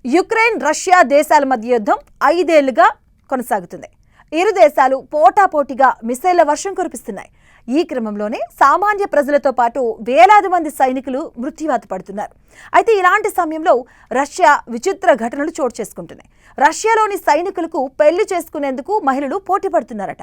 Ukraine Russia దేశాల మధ్య యుద్ధం 5 ఏళ్లుగా కొనసాగుతుంది. ఇరు దేశాలు పోటాపోటీగా మిసైళ్ల వర్షం కురిపిస్తున్నాయి. ఈ క్రమంలోనే సామాన్య ప్రజలతో పాటు వేలాది మంది సైనికులు మృత్యువాత పడుతున్నారు. అయితే ఇలాంటి సమయంలో రష్యా విచిత్ర ఘటనలు చోటు చేసుకుంటున్నాయి. రష్యాలోని సైనికులకు పెళ్లి చేసుకునేందుకు మహిళలు పోటీ పడుతున్నారట.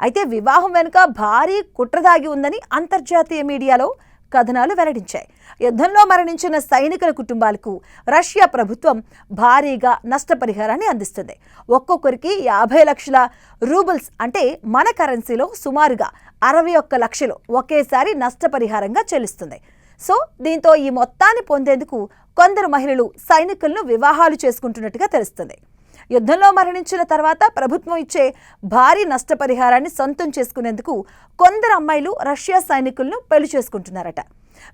అయితే వివాహం వెనుక భారీ కుట్ర దాగి ఉందని అంతర్జాతీయ మీడియాలో కథనాలు వెల్లడించాయి. యుద్ధంలో మరణించిన సైనికుల కుటుంబాలకు రష్యా ప్రభుత్వం భారీగా నష్టపరిహారాన్ని అందిస్తుంది. ఒక్కొక్కరికి 50 లక్షల రూబుల్స్ అంటే మన కరెన్సీలో సుమారుగా 61 లక్షలు ఒకేసారి నష్టపరిహారంగా చెల్లిస్తుంది. సో దీంతో ఈ మొత్తాన్ని పొందేందుకు కొందరు మహిళలు సైనికులను వివాహాలు చేసుకుంటున్నట్టుగా తెలుస్తుంది. యుద్ధంలో మరణించిన తర్వాత ప్రభుత్వం ఇచ్చే భారీ నష్టపరిహారాన్ని సొంతం చేసుకునేందుకు కొందరు అమ్మాయిలు రష్యా సైనికులను పెళ్లి చేసుకుంటున్నారట.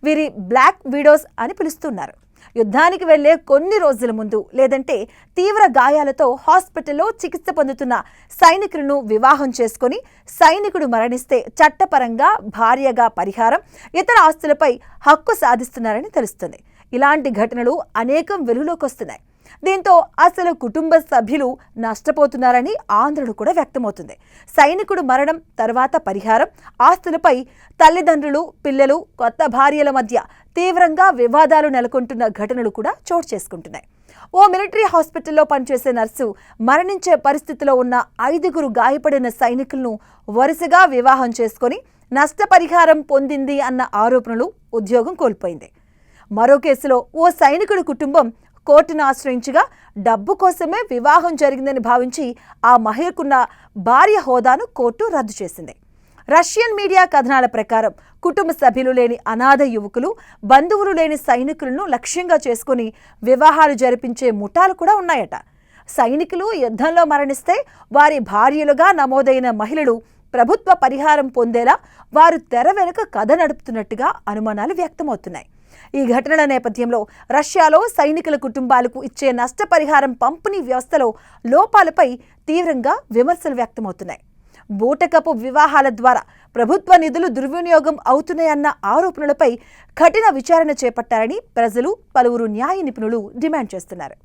వీరి బ్లాక్ విడోస్ అని పిలుస్తున్నారు. యుద్ధానికి వెళ్లే కొన్ని రోజుల ముందు లేదంటే తీవ్ర గాయాలతో హాస్పిటల్లో చికిత్స పొందుతున్న సైనికులను వివాహం చేసుకుని సైనికుడు మరణిస్తే చట్టపరంగా భార్యగా పరిహారం, ఇతర ఆస్తులపై హక్కు సాధిస్తున్నారని తెలుస్తుంది. ఇలాంటి ఘటనలు అనేకం వెలుగులోకి వస్తున్నాయి. దీంతో అసలు కుటుంబ సభ్యులు నష్టపోతున్నారని ఆందోళన కూడా వ్యక్తమవుతుంది. సైనికుడు మరణం తర్వాత పరిహారం, ఆస్తులపై తల్లిదండ్రులు, పిల్లలు, కొత్త భార్యల మధ్య తీవ్రంగా వివాదాలు నెలకొంటున్న ఘటనలు కూడా చోటు చేసుకుంటున్నాయి. ఓ మిలిటరీ హాస్పిటల్లో పనిచేసే నర్సు మరణించే పరిస్థితిలో ఉన్న 5గురు గాయపడిన సైనికులను వరుసగా వివాహం చేసుకొని నష్టపరిహారం పొందింది అన్న ఆరోపణలు ఉద్యోగం కోల్పోయింది. మరో కేసులో ఓ సైనికుడి కుటుంబం కోర్టును ఆశ్రయించగా డబ్బు కోసమే వివాహం జరిగిందని భావించి ఆ మహిళకున్న భార్య హోదాను కోర్టు రద్దు చేసింది. రష్యన్ మీడియా కథనాల ప్రకారం కుటుంబ సభ్యులు లేని అనాథ యువకులు, బంధువులు లేని సైనికులను లక్ష్యంగా చేసుకుని వివాహాలు జరిపించే ముఠాలు కూడా ఉన్నాయట. సైనికులు యుద్ధంలో మరణిస్తే వారి భార్యలుగా నమోదైన మహిళలు ప్రభుత్వ పరిహారం పొందేలా వారు తెర వెనుక కథ నడుపుతున్నట్టుగా అనుమానాలు వ్యక్తమవుతున్నాయి. ఈ ఘటనల నేపథ్యంలో రష్యాలో సైనికుల కుటుంబాలకు ఇచ్చే నష్టపరిహారం పంపిణీ వ్యవస్థలో లోపాలపై తీవ్రంగా విమర్శలు వ్యక్తమవుతున్నాయి. బూటకపు వివాహాల ద్వారా ప్రభుత్వ నిధులు దుర్వినియోగం అవుతున్నాయన్న ఆరోపణలపై కఠిన విచారణ చేపట్టాలని ప్రజలు, పలువురు న్యాయ నిపుణులు డిమాండ్ చేస్తున్నారు.